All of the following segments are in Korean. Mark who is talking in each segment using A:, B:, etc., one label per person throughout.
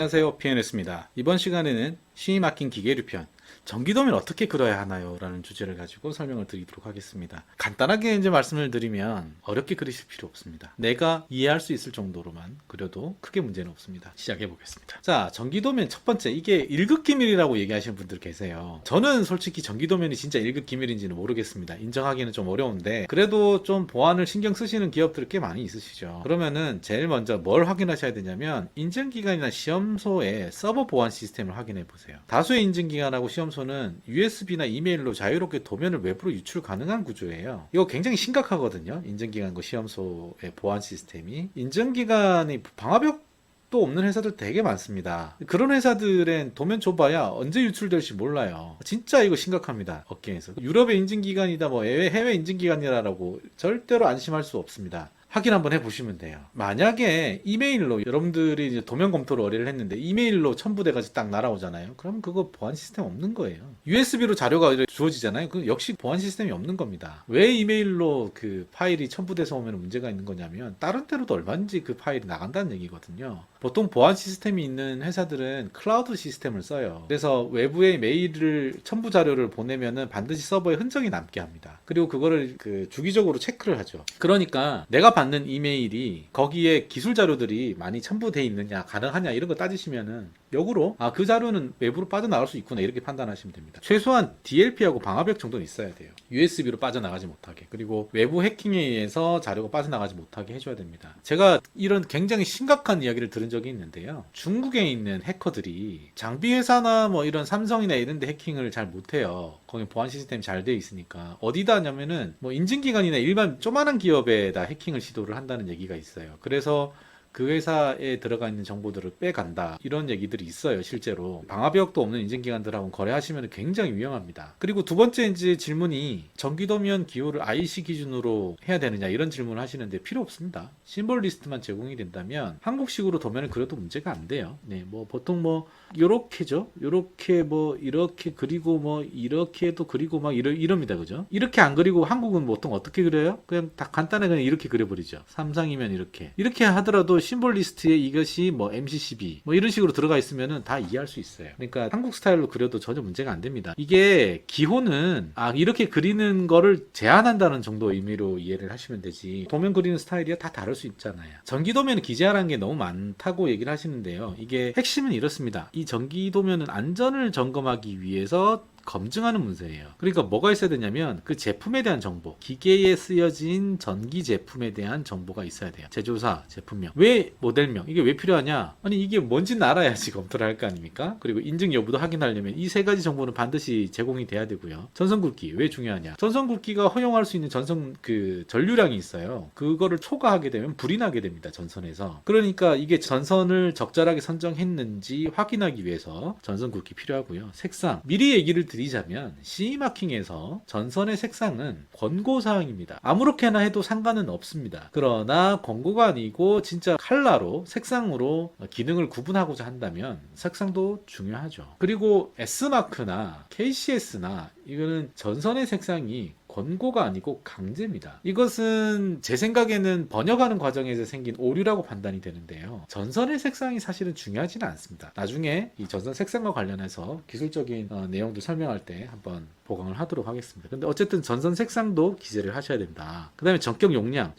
A: 안녕하세요, PNS입니다. 이번 시간에는 신이 막힌 기계류 편, 전기도면 어떻게 그려야 하나요? 라는 주제를 가지고 설명을 드리도록 하겠습니다. 간단하게 이제 말씀을 드리면 어렵게 그리실 필요 없습니다. 내가 이해할 수 있을 정도로만 그려도 크게 문제는 없습니다. 시작해 보겠습니다. 자, 전기도면 첫 번째, 이게 1급 기밀이라고 얘기하시는 분들 계세요. 저는 솔직히 전기도면이 진짜 1급 기밀인지는 모르겠습니다. 인정하기는 좀 어려운데 그래도 좀 보안을 신경 쓰시는 기업들 꽤 많이 있으시죠. 그러면은 제일 먼저 뭘 확인하셔야 되냐면 인증기관이나 시험소의 서버 보안 시스템을 확인해 보세요. 다수의 인증기관하고 시험소는 USB나 이메일로 자유롭게 도면을 외부로 유출 가능한 구조예요. 이거 굉장히 심각하거든요. 인증기관과 시험소의 보안 시스템이. 인증기관이 방화벽 또 없는 회사들 되게 많습니다. 그런 회사들은 도면 줘봐야 언제 유출될지 몰라요. 진짜 이거 심각합니다. 업계에서. 유럽의 인증기관이다 뭐 해외 인증기관이라고 절대로 안심할 수 없습니다. 확인 한번 해보시면 돼요. 만약에 이메일로 여러분들이 이제 도면 검토를 의뢰를 했는데 이메일로 첨부돼가지고 딱 날아오잖아요. 그럼 그거 보안 시스템 없는 거예요. USB로 자료가 주어지잖아요. 그 역시 보안 시스템이 없는 겁니다. 왜 이메일로 그 파일이 첨부돼서 오면 문제가 있는 거냐면 다른 데로도 얼마든지 그 파일이 나간다는 얘기거든요. 보통 보안 시스템이 있는 회사들은 클라우드 시스템을 써요. 그래서 외부에 메일을 첨부 자료를 보내면은 반드시 서버에 흔적이 남게 합니다. 그리고 그거를 그 주기적으로 체크를 하죠. 그러니까 내가 받는 이메일이 거기에 기술 자료들이 많이 첨부돼 있느냐, 가능하냐 이런 거 따지시면은 역으로 그 자료는 외부로 빠져나갈 수 있구나 이렇게 판단하시면 됩니다. 최소한 DLP하고 방화벽 정도는 있어야 돼요. USB로 빠져나가지 못하게. 그리고 외부 해킹에 의해서 자료가 빠져나가지 못하게 해줘야 됩니다. 제가 이런 굉장히 심각한 이야기를 들은 적이 있는데요. 중국에 있는 해커들이 장비 회사나 뭐 이런 삼성이나 이런 데 해킹을 잘 못해요. 거기 보안 시스템이 잘 돼 있으니까. 어디다 하냐면은 뭐 인증기관이나 일반 조만한 기업에다 해킹을 시도를 한다는 얘기가 있어요. 그래서 그 회사에 들어가 있는 정보들을 빼간다 이런 얘기들이 있어요. 실제로 방화벽도 없는 인증기관들하고 거래하시면 굉장히 위험합니다. 그리고 두 번째 이제 질문이 전기도면 기호를 IC 기준으로 해야 되느냐 이런 질문을 하시는데 필요 없습니다. 심볼 리스트만 제공이 된다면 한국식으로 도면을 그려도 문제가 안 돼요. 네, 뭐 보통 뭐 요렇게죠. 요렇게 뭐 이렇게 그리고 뭐 이렇게도 그리고 막 이럽니다. 그죠? 이렇게 안 그리고 한국은 보통 어떻게 그려요? 그냥 다 간단하게 그냥 이렇게 그려버리죠. 삼성이면 이렇게 하더라도 심볼 리스트에 이것이 뭐 MCCB 뭐 이런 식으로 들어가 있으면은 다 이해할 수 있어요. 그러니까 한국 스타일로 그려도 전혀 문제가 안 됩니다. 이게 기호는 이렇게 그리는 거를 제한한다는 정도 의미로 이해를 하시면 되지. 도면 그리는 스타일이 다 다를 수 있잖아요. 전기도면은 기재하라는 게 너무 많다고 얘기를 하시는데요. 이게 핵심은 이렇습니다. 이 전기도면은 안전을 점검하기 위해서 검증하는 문서예요. 그러니까 뭐가 있어야 되냐면 그 제품에 대한 정보, 기계에 쓰여진 전기 제품에 대한 정보가 있어야 돼요. 제조사, 제품명, 왜 모델명, 이게 왜 필요하냐? 아니 이게 뭔지는 알아야지 검토를 할 거 아닙니까? 그리고 인증 여부도 확인하려면 이 세 가지 정보는 반드시 제공이 돼야 되고요. 전선 굵기 왜 중요하냐? 전선 굵기가 허용할 수 있는 전선 그 전류량이 있어요. 그거를 초과하게 되면 불이 나게 됩니다. 전선에서. 그러니까 이게 전선을 적절하게 선정했는지 확인하기 위해서 전선 굵기 필요하고요. 색상 미리 얘기를 드리자면 CE마킹에서 전선의 색상은 권고사항입니다. 아무렇게나 해도 상관은 없습니다. 그러나 권고가 아니고 진짜 컬러로 색상으로 기능을 구분하고자 한다면 색상도 중요하죠. 그리고 S마크나 KCS나 이거는 전선의 색상이 권고가 아니고 강제입니다. 이것은 제 생각에는 번역하는 과정에서 생긴 오류라고 판단이 되는데요. 전선의 색상이 사실은 중요하지는 않습니다. 나중에 이 전선 색상과 관련해서 기술적인 내용도 설명할 때 한번 보강을 하도록 하겠습니다. 근데 어쨌든 전선 색상도 기재를 하셔야 됩니다. 그 다음에 전격 용량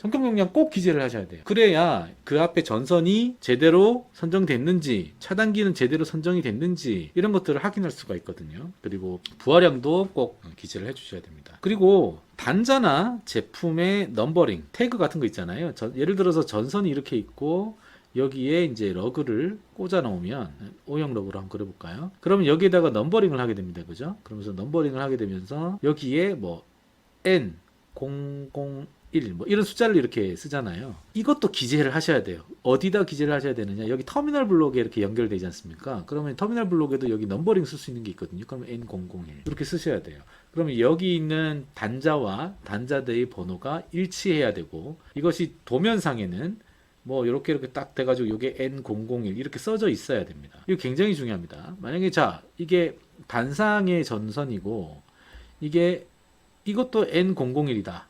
A: 꼭 기재를 하셔야 돼요. 그래야 그 앞에 전선이 제대로 선정됐는지 차단기는 제대로 선정이 됐는지 이런 것들을 확인할 수가 있거든요. 그리고 부하량도 꼭 기재를 해주셔야 됩니다. 그리고 단자나 제품의 넘버링, 태그 같은 거 있잖아요. 예를 들어서 전선이 이렇게 있고 여기에 이제 러그를 꽂아 놓으면 O형 러그로 한번 그려볼까요? 그러면 여기에다가 넘버링을 하게 됩니다. 그죠? 그러면서 넘버링을 하게 되면서 여기에 뭐 N 001 뭐 이런 숫자를 이렇게 쓰잖아요. 이것도 기재를 하셔야 돼요. 어디다 기재를 하셔야 되느냐? 여기 터미널 블록에 이렇게 연결되지 않습니까? 그러면 터미널 블록에도 여기 넘버링 쓸 수 있는 게 있거든요. 그러면 N001 이렇게 쓰셔야 돼요. 그러면 여기 있는 단자와 단자들의 번호가 일치해야 되고 이것이 도면상에는 뭐 이렇게 딱 돼가지고 이게 N001 이렇게 써져 있어야 됩니다. 이거 굉장히 중요합니다. 만약에 이게 단상의 전선이고 이것도 N001이다.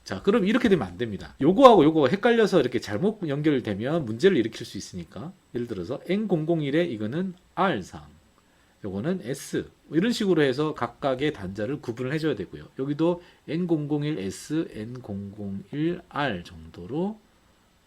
A: 자, 그럼 이렇게 되면 안 됩니다. 요거하고 요거가 헷갈려서 이렇게 잘못 연결되면 문제를 일으킬 수 있으니까, 예를 들어서 N001에 이거는 R상, 요거는 S, 이런 식으로 해서 각각의 단자를 구분을 해줘야 되고요. 여기도 N001S, N001R 정도로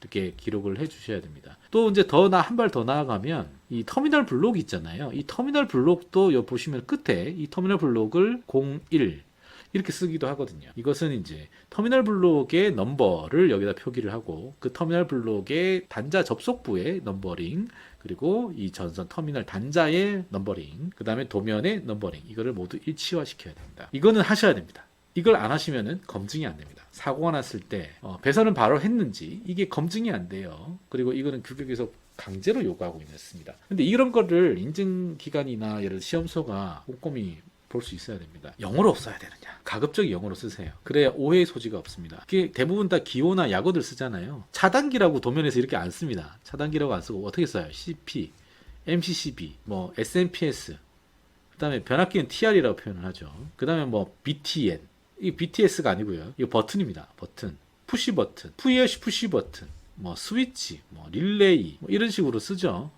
A: 이렇게 기록을 해 주셔야 됩니다. 또 이제 한 발 더 나아가면 이 터미널 블록 있잖아요. 이 터미널 블록도 여기 보시면 끝에 이 터미널 블록을 01 이렇게 쓰기도 하거든요. 이것은 이제 터미널 블록의 넘버를 여기다 표기를 하고, 그 터미널 블록의 단자 접속부의 넘버링, 그리고 이 전선 터미널 단자의 넘버링, 그 다음에 도면의 넘버링, 이거를 모두 일치화 시켜야 됩니다. 이거는 하셔야 됩니다. 이걸 안 하시면은 검증이 안 됩니다. 사고가 났을 때 배선은 바로 했는지 이게 검증이 안 돼요. 그리고 이거는 규격에서 강제로 요구하고 있습니다. 근데 이런 거를 인증기관이나 예를 들어 시험소가 꼼꼼히 볼 수 있어야 됩니다. 영어로 써야 되느냐? 가급적 영어로 쓰세요. 그래야 오해의 소지가 없습니다. 이게 대부분 다 기호나 약어들 쓰잖아요. 차단기라고 도면에서 이렇게 안 씁니다. 차단기라고 안 쓰고 어떻게 써요? CP, MCCB, 뭐 SMPS, 그 다음에 변압기는 TR이라고 표현을 하죠. 그 다음에 뭐 BTN, 이 BTS가 아니고요. 이거 버튼입니다. 버튼, 푸시 버튼, 푸시 버튼, 뭐 스위치, 뭐 릴레이, 뭐 이런 식으로 쓰죠.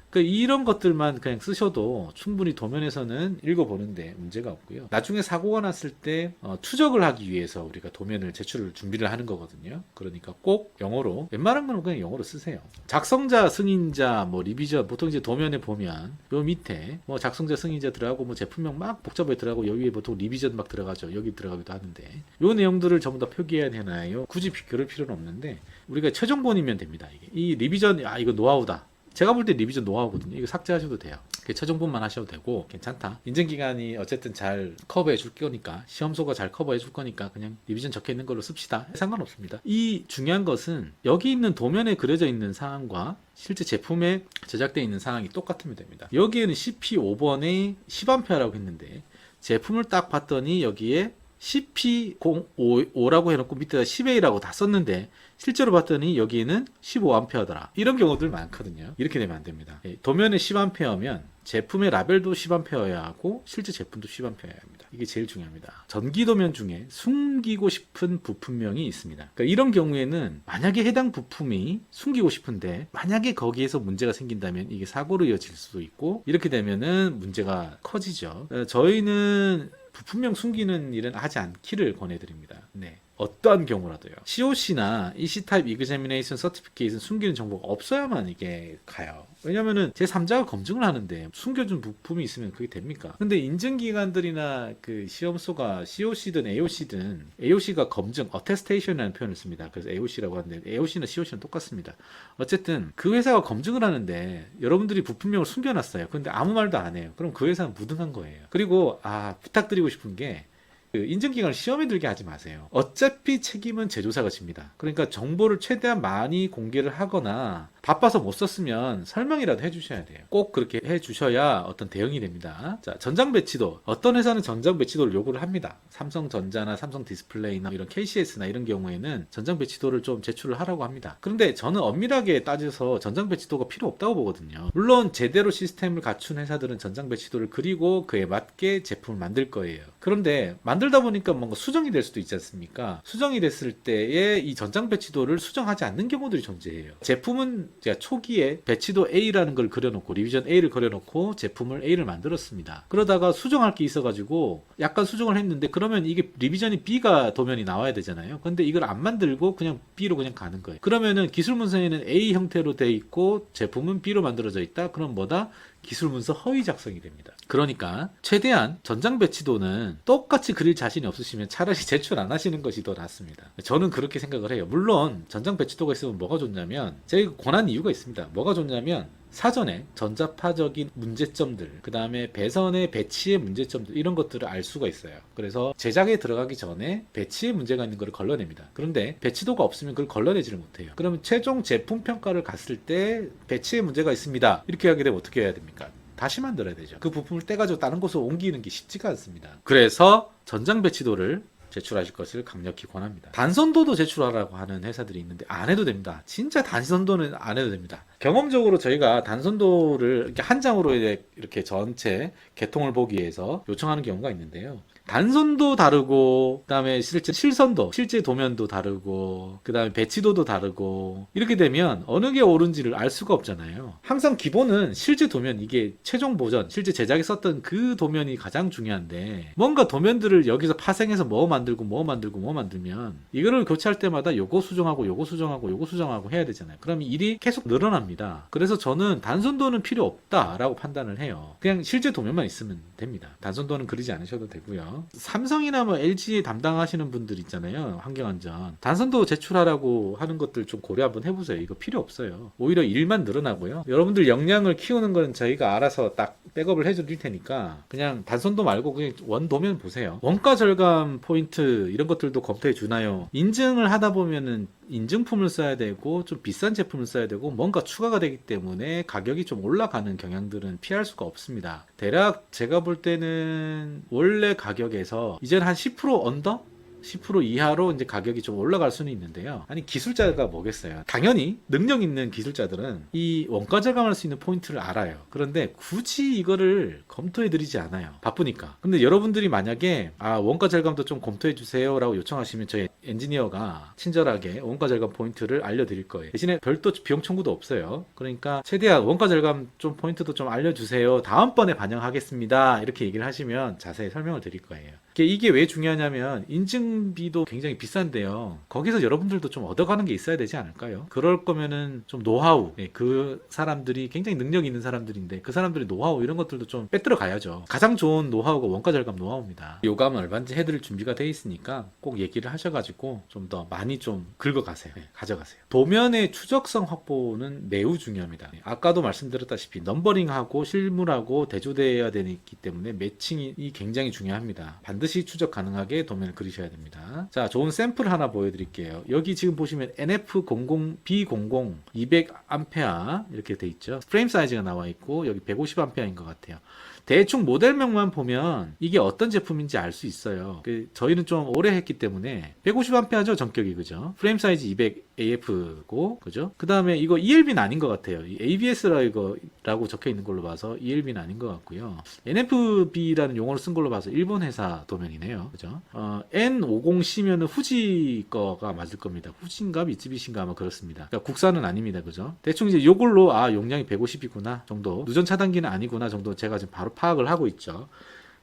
A: 그러니까 이런 것들만 그냥 쓰셔도 충분히 도면에서는 읽어보는데 문제가 없고요. 나중에 사고가 났을 때 추적을 하기 위해서 우리가 도면을 제출을 준비를 하는 거거든요. 그러니까 꼭 영어로, 웬만한 거는 그냥 영어로 쓰세요. 작성자, 승인자, 뭐 리비전, 보통 이제 도면에 보면 요 밑에 뭐 작성자, 승인자 들어가고 뭐 제품명 막 복잡하게 들어가고, 여기에 보통 리비전 막 들어가죠. 여기 들어가기도 하는데 요 내용들을 전부 다 표기해야 되나요? 굳이 그럴 필요는 없는데 우리가 최종본이면 됩니다. 이 리비전, 이거 노하우다. 제가 볼 때 리비전 노하우거든요. 이거 삭제하셔도 돼요. 최종본만 하셔도 되고 괜찮다. 인증기간이 어쨌든 잘 커버해 줄 거니까, 시험소가 잘 커버해 줄 거니까 그냥 리비전 적혀 있는 걸로 씁시다. 상관없습니다. 이 중요한 것은 여기 있는 도면에 그려져 있는 사항과 실제 제품에 제작되어 있는 사항이 똑같으면 됩니다. 여기에는 CP5번에 10A라고 했는데 제품을 딱 봤더니 여기에 CP05라고 해놓고 밑에다 10A라고 다 썼는데 실제로 봤더니 여기에는 15A더라. 이런 경우들 많거든요. 이렇게 되면 안 됩니다. 도면에 10A면 제품의 라벨도 10A여야 하고 실제 제품도 10A여야 합니다. 이게 제일 중요합니다. 전기도면 중에 숨기고 싶은 부품명이 있습니다. 그러니까 이런 경우에는 만약에 해당 부품이 숨기고 싶은데 만약에 거기에서 문제가 생긴다면 이게 사고로 이어질 수도 있고, 이렇게 되면은 문제가 커지죠. 저희는 부품명 숨기는 일은 하지 않기를 권해드립니다. 네. 어떠한 경우라도요. COC나 EC타입 Examination Certificate은 숨기는 정보가 없어야만 이게 가요. 왜냐면은 제3자가 검증을 하는데 숨겨준 부품이 있으면 그게 됩니까? 근데 인증기관들이나 그 시험소가 COC든 AOC가 검증, Attestation이라는 표현을 씁니다. 그래서 AOC라고 하는데 AOC나 COC는 똑같습니다. 어쨌든 그 회사가 검증을 하는데 여러분들이 부품명을 숨겨놨어요. 근데 아무 말도 안 해요. 그럼 그 회사는 무능한 거예요. 그리고 부탁드리고 싶은 게, 그 인증기관을 시험에 들게 하지 마세요. 어차피 책임은 제조사가 집니다. 그러니까 정보를 최대한 많이 공개를 하거나 바빠서 못 썼으면 설명이라도 해주셔야 돼요. 꼭 그렇게 해주셔야 어떤 대응이 됩니다. 자, 전장 배치도, 어떤 회사는 전장 배치도를 요구를 합니다. 삼성전자나 삼성 디스플레이나 이런 KCS나 이런 경우에는 전장 배치도를 좀 제출을 하라고 합니다. 그런데 저는 엄밀하게 따져서 전장 배치도가 필요 없다고 보거든요. 물론 제대로 시스템을 갖춘 회사들은 전장 배치도를 그리고 그에 맞게 제품을 만들 거예요. 그런데 만들다 보니까 뭔가 수정이 될 수도 있지 않습니까? 수정이 됐을 때에 이 전장 배치도를 수정하지 않는 경우들이 존재해요. 제품은 제가 초기에 배치도 A라는 걸 그려놓고 리비전 A를 그려놓고 제품을 A를 만들었습니다. 그러다가 수정할 게 있어가지고 약간 수정을 했는데, 그러면 이게 리비전이 B가 도면이 나와야 되잖아요. 근데 이걸 안 만들고 그냥 B로 그냥 가는 거예요. 그러면은 기술 문서에는 A 형태로 돼 있고 제품은 B로 만들어져 있다. 그럼 뭐다? 기술 문서 허위 작성이 됩니다. 그러니까 최대한 전장 배치도는 똑같이 그릴 자신이 없으시면 차라리 제출 안 하시는 것이 더 낫습니다. 저는 그렇게 생각을 해요. 물론 전장 배치도가 있으면 뭐가 좋냐면, 제가 권한 이유가 있습니다. 뭐가 좋냐면 사전에 전자파적인 문제점들, 그 다음에 배선의 배치의 문제점들, 이런 것들을 알 수가 있어요. 그래서 제작에 들어가기 전에 배치에 문제가 있는 것을 걸러냅니다. 그런데 배치도가 없으면 그걸 걸러내지를 못해요. 그러면 최종 제품 평가를 갔을 때 배치에 문제가 있습니다, 이렇게 하게 되면 어떻게 해야 됩니까? 다시 만들어야 되죠. 그 부품을 떼가지고 다른 곳으로 옮기는 게 쉽지가 않습니다. 그래서 전장 배치도를 제출하실 것을 강력히 권합니다. 단선도도 제출하라고 하는 회사들이 있는데 안 해도 됩니다. 진짜 단선도는 안 해도 됩니다. 경험적으로 저희가 단선도를 이렇게 한 장으로 이렇게 전체 개통을 보기 위해서 요청하는 경우가 있는데요. 단선도 다르고, 그 다음에 실제 실선도, 실제 도면도 다르고, 그 다음에 배치도도 다르고, 이렇게 되면 어느 게 옳은지를 알 수가 없잖아요. 항상 기본은 실제 도면, 이게 최종 보전, 실제 제작에 썼던 그 도면이 가장 중요한데, 뭔가 도면들을 여기서 파생해서 뭐 만들면, 이거를 교체할 때마다 요거 수정하고, 요거 수정하고, 요거 수정하고 해야 되잖아요. 그럼 일이 계속 늘어납니다. 그래서 저는 단선도는 필요 없다라고 판단을 해요. 그냥 실제 도면만 있으면 됩니다. 단선도는 그리지 않으셔도 되고요. 삼성이나 뭐 LG 담당하시는 분들 있잖아요. 환경안전. 단선도 제출하라고 하는 것들 좀 고려 한번 해보세요. 이거 필요 없어요. 오히려 일만 늘어나고요. 여러분들 역량을 키우는 건 저희가 알아서 딱 백업을 해드릴 테니까 그냥 단선도 말고 그냥 원도면 보세요. 원가 절감 포인트 이런 것들도 검토해 주나요? 인증을 하다 보면은 인증품을 써야 되고 좀 비싼 제품을 써야 되고 뭔가 추가가 되기 때문에 가격이 좀 올라가는 경향들은 피할 수가 없습니다. 대략 제가 볼 때는 원래 가격에서 이제는 한 10% 언더? 10% 이하로 이제 가격이 좀 올라갈 수는 있는데요. 아니 기술자가 뭐겠어요. 당연히 능력 있는 기술자들은 이 원가 절감할 수 있는 포인트를 알아요. 그런데 굳이 이거를 검토해 드리지 않아요. 바쁘니까. 근데 여러분들이 만약에 원가 절감도 좀 검토해 주세요 라고 요청하시면 저희 엔지니어가 친절하게 원가 절감 포인트를 알려드릴 거예요. 대신에 별도 비용 청구도 없어요. 그러니까 최대한 원가 절감 좀 포인트도 좀 알려주세요. 다음번에 반영하겠습니다. 이렇게 얘기를 하시면 자세히 설명을 드릴 거예요. 이게 왜 중요하냐면 인증비도 굉장히 비싼데요. 거기서 여러분들도 좀 얻어가는 게 있어야 되지 않을까요? 그럴 거면은 좀 노하우, 그 사람들이 굉장히 능력 있는 사람들인데 그 사람들의 노하우 이런 것들도 좀 빼들어 가야죠. 가장 좋은 노하우가 원가 절감 노하우입니다. 요감은 얼마든지 해드릴 준비가 돼 있으니까 꼭 얘기를 하셔가지고 좀 더 많이 좀 긁어가세요. 가져가세요. 도면의 추적성 확보는 매우 중요합니다. 아까도 말씀드렸다시피 넘버링하고 실물하고 대조되어야 되기 때문에 매칭이 굉장히 중요합니다. 반드시 추적 가능하게 도면을 그리셔야 됩니다. 자, 좋은 샘플 하나 보여드릴게요. 여기 지금 보시면 NF00B00 200A 이렇게 돼 있죠. 프레임 사이즈가 나와 있고 여기 150A인 것 같아요. 대충 모델명만 보면 이게 어떤 제품인지 알 수 있어요. 저희는 좀 오래 했기 때문에 150A죠 전격이. 그죠? 프레임 사이즈 200AF고 그죠? 그 다음에 이거 ELB는 아닌 것 같아요. ABS라고 적혀 있는 걸로 봐서 ELB는 아닌 것 같고요. NFB라는 용어를 쓴 걸로 봐서 일본 회사 도면이네요. 그죠? N50C면은 후지 거가 맞을 겁니다. 후지인가 미쓰비시인가 아마 그렇습니다. 그러니까 국산은 아닙니다. 그죠? 대충 이제 요걸로 용량이 150이구나 정도, 누전 차단기는 아니구나 정도 제가 지금 바로 파악을 하고 있죠.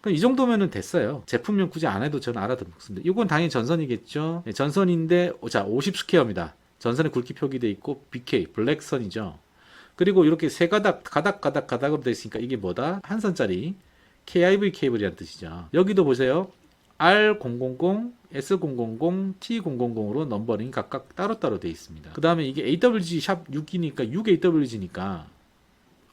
A: 이 정도면은 됐어요. 제품명 굳이 안 해도 저는 알아듣습니다. 이건 당연히 전선이겠죠. 네, 전선인데 자 50 스퀘어입니다. 전선의 굵기 표기되어 있고 BK 블랙선이죠. 그리고 이렇게 세 가닥으로 되어 있으니까 이게 뭐다? 한 선짜리 KIV 케이블이라는 뜻이죠. 여기도 보세요. R000, S000, T000으로 넘버링이 각각 따로따로 되어 있습니다. 그 다음에 이게 AWG 샵 6이니까 6AWG니까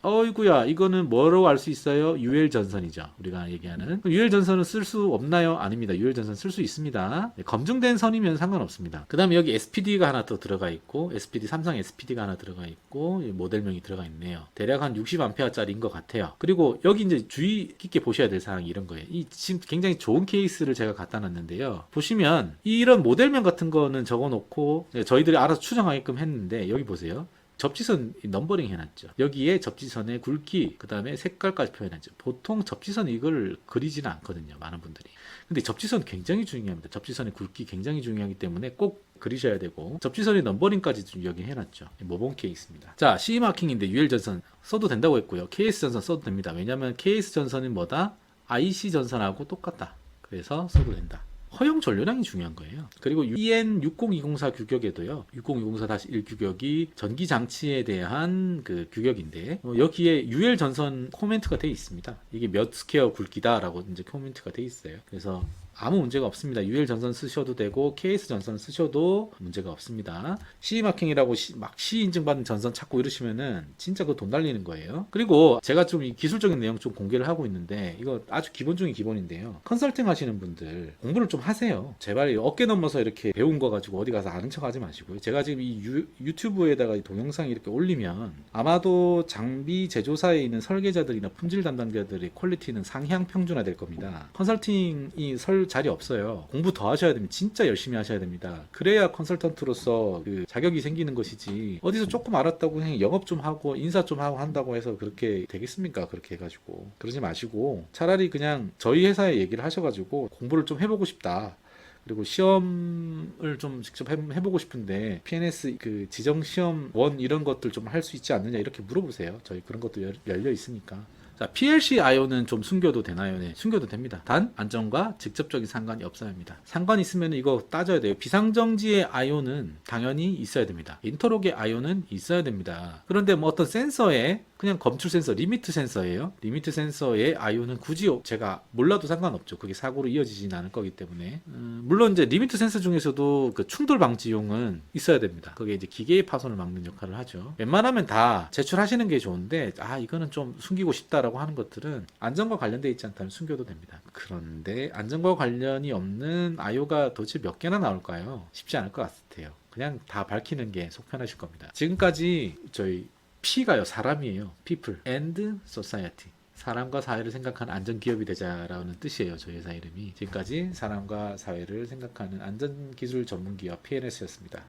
A: 어이구야, 이거는 뭐로 알 수 있어요? UL 전선이죠. 우리가 얘기하는. UL 전선은 쓸 수 없나요? 아닙니다. UL 전선 쓸 수 있습니다. 네, 검증된 선이면 상관없습니다. 그 다음에 여기 SPD가 하나 또 들어가 있고, 삼성 SPD가 하나 들어가 있고, 모델명이 들어가 있네요. 대략 한 60A짜리인 것 같아요. 그리고 여기 이제 주의 깊게 보셔야 될 사항이 이런 거예요. 이 지금 굉장히 좋은 케이스를 제가 갖다 놨는데요. 보시면 이런 모델명 같은 거는 적어 놓고 저희들이 알아서 추정하게끔 했는데, 여기 보세요. 접지선 넘버링 해놨죠. 여기에 접지선의 굵기, 그 다음에 색깔까지 표현했죠. 보통 접지선 이걸 그리지는 않거든요. 많은 분들이. 근데 접지선 굉장히 중요합니다. 접지선의 굵기 굉장히 중요하기 때문에 꼭 그리셔야 되고, 접지선의 넘버링까지 좀 여기 해놨죠. 모범 케이스입니다. 자, CE 마킹인데 UL 전선 써도 된다고 했고요. KS 전선 써도 됩니다. 왜냐하면 KS 전선은 뭐다? IC 전선하고 똑같다. 그래서 써도 된다. 허용 전류량이 중요한 거예요. 그리고 EN60204 규격에도요. 60204-1 규격이 전기 장치에 대한 그 규격인데 여기에 UL 전선 코멘트가 되어 있습니다. 이게 몇 스퀘어 굵기다라고 이제 코멘트가 되어 있어요. 그래서 아무 문제가 없습니다. UL 전선 쓰셔도 되고 KS 전선 쓰셔도 문제가 없습니다. CE 마킹이라고 막 CE 인증받은 전선 찾고 이러시면은 진짜 그 돈 날리는 거예요. 그리고 제가 좀 이 기술적인 내용 좀 공개를 하고 있는데 이거 아주 기본 중에 기본인데요. 컨설팅 하시는 분들 공부를 좀 하세요. 제발 어깨 넘어서 이렇게 배운 거 가지고 어디 가서 아는 척 하지 마시고요. 제가 지금 이 유튜브에다가 이 동영상 이렇게 올리면 아마도 장비 제조사에 있는 설계자들이나 품질 담당자들의 퀄리티는 상향 평준화 될 겁니다. 컨설팅이 그럴 자리 없어요. 공부 더 하셔야 됩니다. 진짜 열심히 하셔야 됩니다. 그래야 컨설턴트로서 그 자격이 생기는 것이지, 어디서 조금 알았다고 그냥 영업 좀 하고 인사 좀 하고 한다고 해서 그렇게 되겠습니까? 그렇게 해가지고 그러지 마시고 차라리 그냥 저희 회사에 얘기를 하셔가지고 공부를 좀 해보고 싶다, 그리고 시험을 좀 직접 해보고 싶은데 PNS 그 지정 시험 원 이런 것들 좀 할 수 있지 않느냐 이렇게 물어보세요. 저희 그런 것도 열려 있으니까. 자, PLC IO는 좀 숨겨도 되나요? 네, 숨겨도 됩니다. 단 안전과 직접적인 상관이 없어야 합니다. 상관 있으면 이거 따져야 돼요. 비상정지의 IO는 당연히 있어야 됩니다. 인터록의 IO는 있어야 됩니다. 그런데 뭐 어떤 센서에 그냥 검출 센서, 리미트 센서예요. 리미트 센서의 IO는 굳이 제가 몰라도 상관없죠. 그게 사고로 이어지진 않을 거기 때문에. 물론 이제 리미트 센서 중에서도 그 충돌 방지용은 있어야 됩니다. 그게 이제 기계의 파손을 막는 역할을 하죠. 웬만하면 다 제출하시는 게 좋은데, 이거는 좀 숨기고 싶다라고 하는 것들은 안전과 관련돼 있지 않다면 숨겨도 됩니다. 그런데 안전과 관련이 없는 IO가 도대체 몇 개나 나올까요? 쉽지 않을 것 같아요. 그냥 다 밝히는 게 속 편하실 겁니다. 지금까지 저희 P가요, 사람이에요. People and Society. 사람과 사회를 생각하는 안전기업이 되자라는 뜻이에요. 저희 회사 이름이. 지금까지 사람과 사회를 생각하는 안전기술 전문기업 PNS였습니다.